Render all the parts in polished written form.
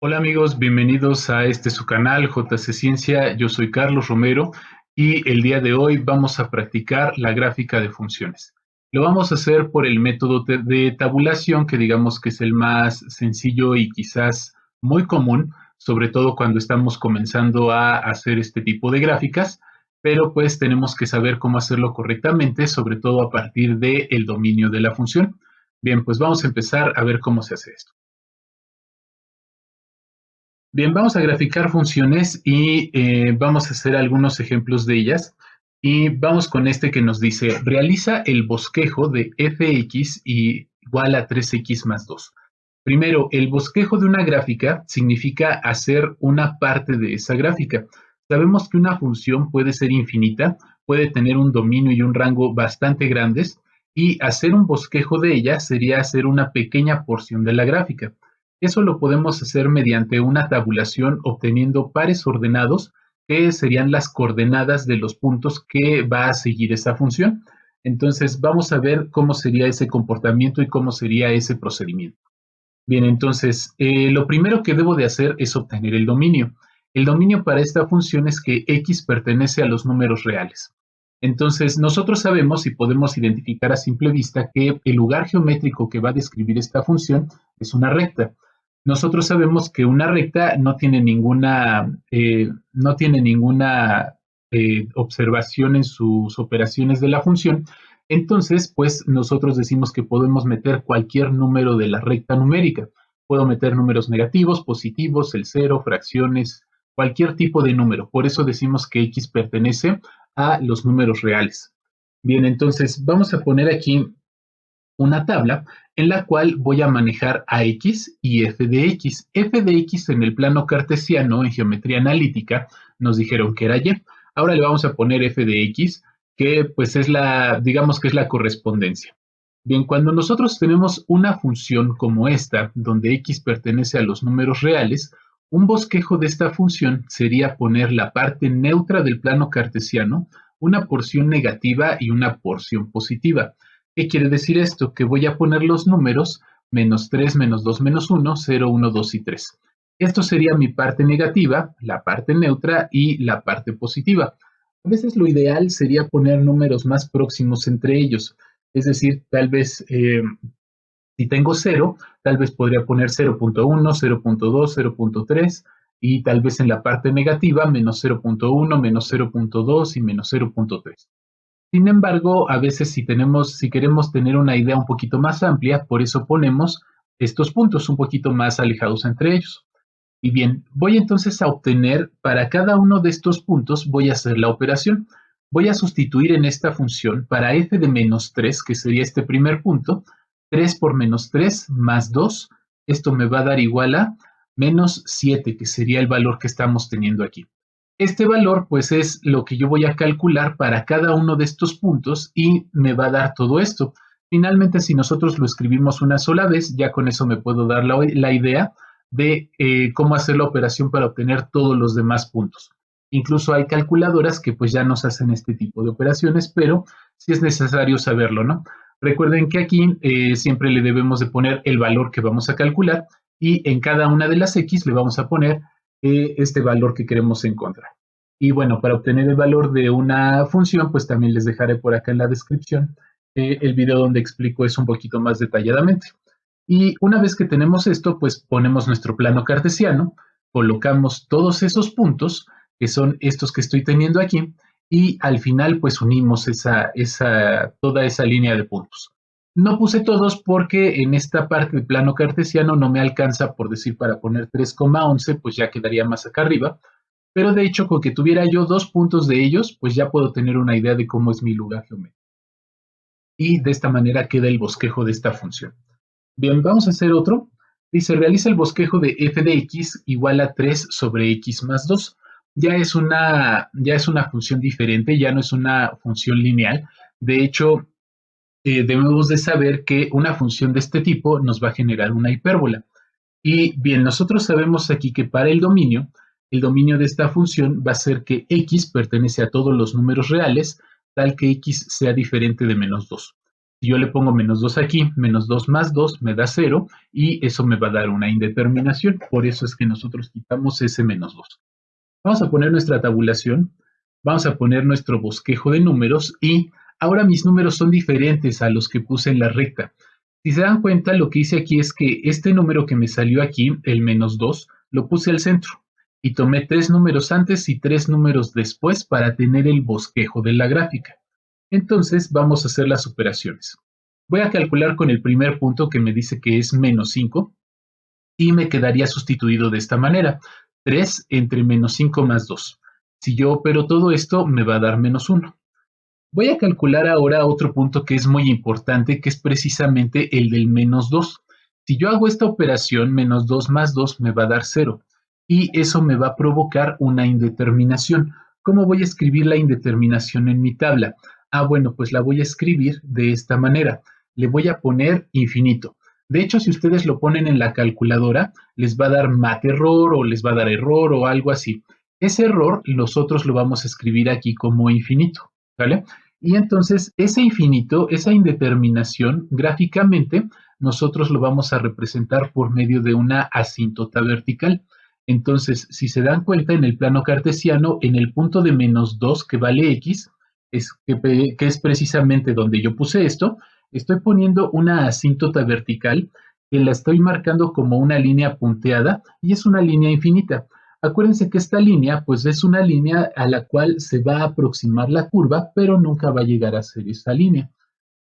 Hola amigos, bienvenidos a su canal JC Ciencia. Yo soy Carlos Romero y el día de hoy vamos a practicar la gráfica de funciones. Lo vamos a hacer por el método de tabulación, que digamos que es el más sencillo y quizás muy común, sobre todo cuando estamos comenzando a hacer este tipo de gráficas, pero pues tenemos que saber cómo hacerlo correctamente, sobre todo a partir del dominio de la función. Bien, pues vamos a empezar a ver cómo se hace esto. Bien, vamos a graficar funciones y vamos a hacer algunos ejemplos de ellas. Y vamos con este que nos dice, realiza el bosquejo de fx igual a 3x más 2. Primero, el bosquejo de una gráfica significa hacer una parte de esa gráfica. Sabemos que una función puede ser infinita, puede tener un dominio y un rango bastante grandes, y hacer un bosquejo de ella sería hacer una pequeña porción de la gráfica. Eso lo podemos hacer mediante una tabulación obteniendo pares ordenados, que serían las coordenadas de los puntos que va a seguir esa función. Entonces, vamos a ver cómo sería ese comportamiento y cómo sería ese procedimiento. Bien, entonces, lo primero que debo de hacer es obtener el dominio. El dominio para esta función es que x pertenece a los números reales. Entonces, nosotros sabemos y podemos identificar a simple vista que el lugar geométrico que va a describir esta función es una recta. Nosotros sabemos que una recta no tiene ninguna observación en sus operaciones de la función. Entonces, pues nosotros decimos que podemos meter cualquier número de la recta numérica. Puedo meter números negativos, positivos, el cero, fracciones, cualquier tipo de número. Por eso decimos que x pertenece a los números reales. Bien, entonces vamos a poner aquí una tabla en la cual voy a manejar a x y f de x. F de x en el plano cartesiano, en geometría analítica, nos dijeron que era y. Ahora le vamos a poner f de x, que pues digamos que es la correspondencia. Bien, cuando nosotros tenemos una función como esta, donde x pertenece a los números reales, un bosquejo de esta función sería poner la parte neutra del plano cartesiano, una porción negativa y una porción positiva. ¿Qué quiere decir esto? Que voy a poner los números menos 3, menos 2, menos 1, 0, 1, 2 y 3. Esto sería mi parte negativa, la parte neutra y la parte positiva. A veces lo ideal sería poner números más próximos entre ellos. Es decir, tal vez si tengo 0, tal vez podría poner 0.1, 0.2, 0.3 y tal vez en la parte negativa menos 0.1, menos 0.2 y menos 0.3. Sin embargo, a veces si queremos tener una idea un poquito más amplia, por eso ponemos estos puntos un poquito más alejados entre ellos. Y bien, voy entonces a obtener, para cada uno de estos puntos, voy a hacer la operación. Voy a sustituir en esta función para f de menos 3, que sería este primer punto, 3 por menos 3 más 2. Esto me va a dar igual a menos 7, que sería el valor que estamos teniendo aquí. Este valor, pues, es lo que yo voy a calcular para cada uno de estos puntos y me va a dar todo esto. Finalmente, si nosotros lo escribimos una sola vez, ya con eso me puedo dar la idea de cómo hacer la operación para obtener todos los demás puntos. Incluso hay calculadoras que pues ya nos hacen este tipo de operaciones, pero sí es necesario saberlo, ¿no? Recuerden que aquí siempre le debemos de poner el valor que vamos a calcular y en cada una de las x le vamos a poner este valor que queremos encontrar. Y bueno, para obtener el valor de una función, pues también les dejaré por acá en la descripción el video donde explico eso un poquito más detalladamente. Y una vez que tenemos esto, pues ponemos nuestro plano cartesiano, colocamos todos esos puntos, que son estos que estoy teniendo aquí, y al final pues unimos toda esa línea de puntos. No puse todos porque en esta parte del plano cartesiano no me alcanza, por decir, para poner 3,11, pues ya quedaría más acá arriba, pero de hecho con que tuviera yo 2 puntos de ellos, pues ya puedo tener una idea de cómo es mi lugar geométrico. Y de esta manera queda el bosquejo de esta función. Bien, vamos a hacer otro. Dice, realiza el bosquejo de f de x igual a 3 sobre x más 2. Ya es una función diferente, ya no es una función lineal. De hecho, debemos de saber que una función de este tipo nos va a generar una hipérbola. Y bien, nosotros sabemos aquí que para el dominio de esta función va a ser que x pertenece a todos los números reales, tal que x sea diferente de menos 2. Si yo le pongo menos 2 aquí, menos 2 más 2 me da 0 y eso me va a dar una indeterminación. Por eso es que nosotros quitamos ese menos 2. Vamos a poner nuestra tabulación, vamos a poner nuestro bosquejo de números y ahora mis números son diferentes a los que puse en la recta. Si se dan cuenta, lo que hice aquí es que este número que me salió aquí, el menos 2, lo puse al centro y tomé 3 números antes y 3 números después para tener el bosquejo de la gráfica. Entonces vamos a hacer las operaciones. Voy a calcular con el primer punto que me dice que es menos 5 y me quedaría sustituido de esta manera. 3 entre menos 5 más 2. Si yo opero todo esto, me va a dar menos 1. Voy a calcular ahora otro punto que es muy importante, que es precisamente el del menos 2. Si yo hago esta operación, menos 2 más 2 me va a dar 0. Y eso me va a provocar una indeterminación. ¿Cómo voy a escribir la indeterminación en mi tabla? Bueno, pues la voy a escribir de esta manera. Le voy a poner infinito. De hecho, si ustedes lo ponen en la calculadora, les va a dar mate error o les va a dar error o algo así. Ese error nosotros lo vamos a escribir aquí como infinito, ¿vale? Y entonces ese infinito, esa indeterminación, gráficamente, nosotros lo vamos a representar por medio de una asíntota vertical. Entonces, si se dan cuenta, en el plano cartesiano, en el punto de menos 2 que vale x, que es precisamente donde yo puse esto, estoy poniendo una asíntota vertical que la estoy marcando como una línea punteada y es una línea infinita. Acuérdense que esta línea, pues es una línea a la cual se va a aproximar la curva, pero nunca va a llegar a ser esa línea.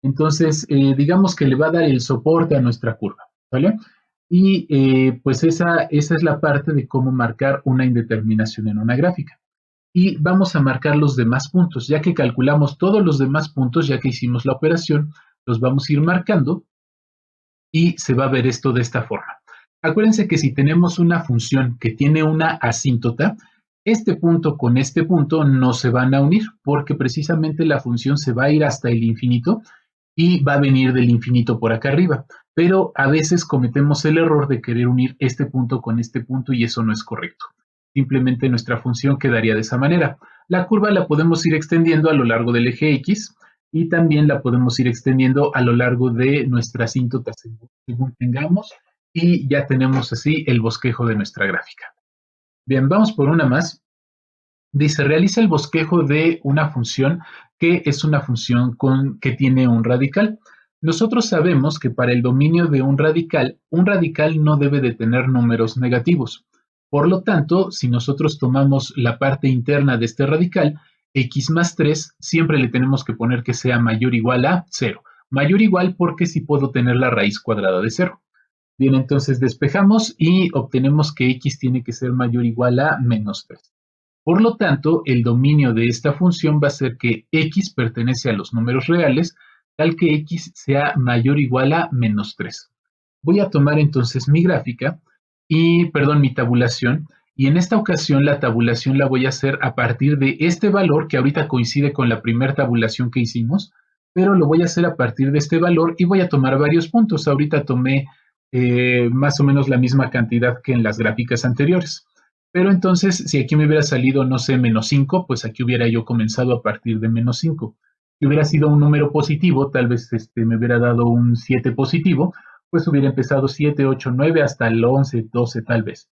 Entonces, digamos que le va a dar el soporte a nuestra curva, ¿vale? Y pues esa es la parte de cómo marcar una indeterminación en una gráfica. Y vamos a marcar los demás puntos, ya que calculamos todos los demás puntos, ya que hicimos la operación, los vamos a ir marcando y se va a ver esto de esta forma. Acuérdense que si tenemos una función que tiene una asíntota, este punto con este punto no se van a unir porque precisamente la función se va a ir hasta el infinito y va a venir del infinito por acá arriba. Pero a veces cometemos el error de querer unir este punto con este punto y eso no es correcto. Simplemente nuestra función quedaría de esa manera. La curva la podemos ir extendiendo a lo largo del eje X y también la podemos ir extendiendo a lo largo de nuestra asíntota según tengamos y ya tenemos así el bosquejo de nuestra gráfica. Bien, vamos por una más. Dice, realiza el bosquejo de una función que es una función que tiene un radical. Nosotros sabemos que para el dominio de un radical no debe de tener números negativos. Por lo tanto, si nosotros tomamos la parte interna de este radical, x más 3, siempre le tenemos que poner que sea mayor o igual a 0. Mayor o igual porque sí puedo tener la raíz cuadrada de 0. Bien, entonces despejamos y obtenemos que x tiene que ser mayor o igual a menos 3. Por lo tanto, el dominio de esta función va a ser que x pertenece a los números reales, tal que x sea mayor o igual a menos 3. Voy a tomar entonces mi gráfica mi tabulación, y en esta ocasión la tabulación la voy a hacer a partir de este valor que ahorita coincide con la primera tabulación que hicimos, pero lo voy a hacer a partir de este valor y voy a tomar varios puntos. Ahorita tomé más o menos la misma cantidad que en las gráficas anteriores. Pero entonces, si aquí me hubiera salido, no sé, menos 5, pues aquí hubiera yo comenzado a partir de menos 5. Si hubiera sido un número positivo, tal vez me hubiera dado un 7 positivo, pues hubiera empezado 7, 8, 9 hasta el 11, 12 tal vez.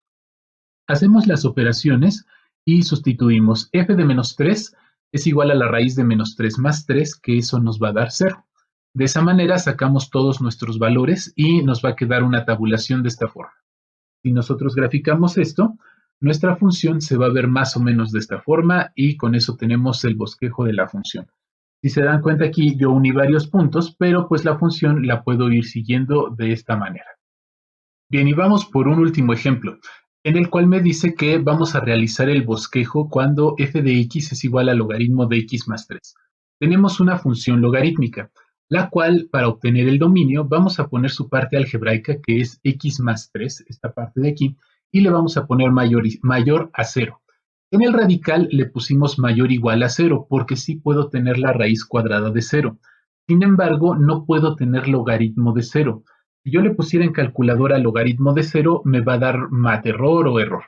Hacemos las operaciones y sustituimos f de menos 3 es igual a la raíz de menos 3 más 3, que eso nos va a dar 0. De esa manera sacamos todos nuestros valores y nos va a quedar una tabulación de esta forma. Si nosotros graficamos esto, nuestra función se va a ver más o menos de esta forma y con eso tenemos el bosquejo de la función. Si se dan cuenta aquí, yo uní varios puntos, pero pues la función la puedo ir siguiendo de esta manera. Bien, y vamos por un último ejemplo, en el cual me dice que vamos a realizar el bosquejo cuando f de x es igual al logaritmo de x más 3. Tenemos una función logarítmica, la cual, para obtener el dominio, vamos a poner su parte algebraica, que es x más 3, esta parte de aquí, y le vamos a poner mayor a 0. En el radical le pusimos mayor o igual a 0, porque sí puedo tener la raíz cuadrada de 0. Sin embargo, no puedo tener logaritmo de 0. Si yo le pusiera en calculadora logaritmo de 0, me va a dar error o error.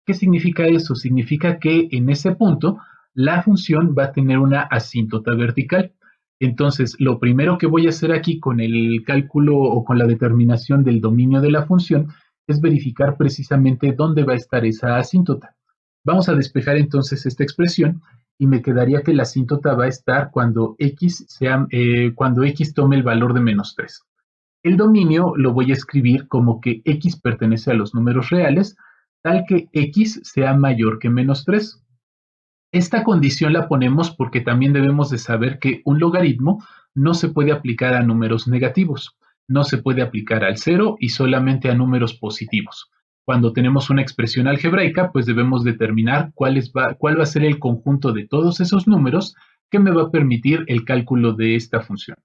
¿Qué significa eso? Significa que en ese punto la función va a tener una asíntota vertical. Entonces, lo primero que voy a hacer aquí con el cálculo o con la determinación del dominio de la función es verificar precisamente dónde va a estar esa asíntota. Vamos a despejar entonces esta expresión y me quedaría que la asíntota va a estar cuando x tome el valor de -3. El dominio lo voy a escribir como que x pertenece a los números reales, tal que x sea mayor que -3. Esta condición la ponemos porque también debemos de saber que un logaritmo no se puede aplicar a números negativos, no se puede aplicar al cero y solamente a números positivos. Cuando tenemos una expresión algebraica, pues debemos determinar cuál va a ser el conjunto de todos esos números que me va a permitir el cálculo de esta función.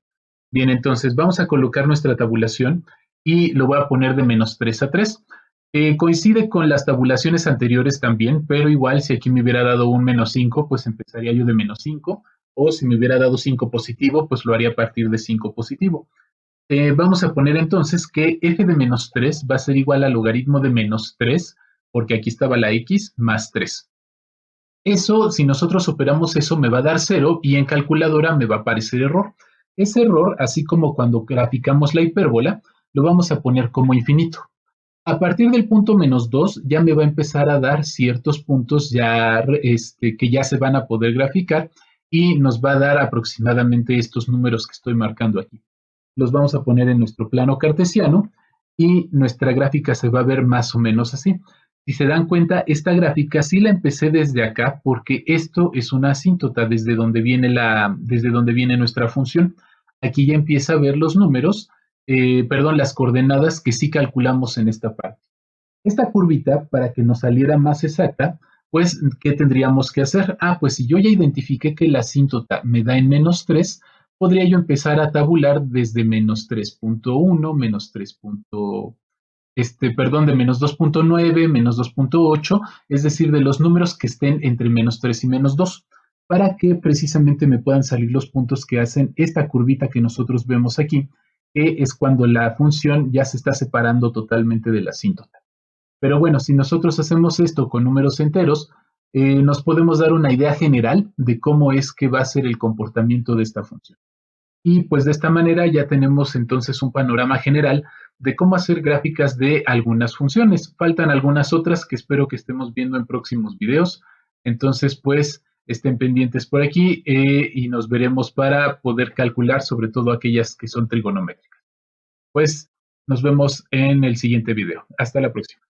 Bien, entonces vamos a colocar nuestra tabulación y lo voy a poner de -3 a 3. Coincide con las tabulaciones anteriores también, pero igual si aquí me hubiera dado un -5, pues empezaría yo de -5, o si me hubiera dado 5 positivo, pues lo haría a partir de 5 positivo. Vamos a poner entonces que f de -3 va a ser igual al logaritmo de -3, porque aquí estaba la x, más 3. Eso, si nosotros operamos eso, me va a dar 0 y en calculadora me va a aparecer error. Ese error, así como cuando graficamos la hipérbola, lo vamos a poner como infinito. A partir del punto -2 ya me va a empezar a dar ciertos puntos que ya se van a poder graficar y nos va a dar aproximadamente estos números que estoy marcando aquí. Los vamos a poner en nuestro plano cartesiano y nuestra gráfica se va a ver más o menos así. Si se dan cuenta, esta gráfica sí la empecé desde acá porque esto es una asíntota desde donde viene nuestra función. Aquí ya empieza a ver los números, las coordenadas que sí calculamos en esta parte. Esta curvita, para que nos saliera más exacta, pues, ¿qué tendríamos que hacer? Pues si yo ya identifiqué que la asíntota me da en -3, podría yo empezar a tabular desde -3.1, de -2.9, -2.8, es decir, de los números que estén entre -3 y -2, para que precisamente me puedan salir los puntos que hacen esta curvita que nosotros vemos aquí, que es cuando la función ya se está separando totalmente de la asíntota. Pero bueno, si nosotros hacemos esto con números enteros, nos podemos dar una idea general de cómo es que va a ser el comportamiento de esta función. Y pues de esta manera ya tenemos entonces un panorama general de cómo hacer gráficas de algunas funciones. Faltan algunas otras que espero que estemos viendo en próximos videos. Entonces, pues estén pendientes por aquí y nos veremos para poder calcular sobre todo aquellas que son trigonométricas. Pues nos vemos en el siguiente video. Hasta la próxima.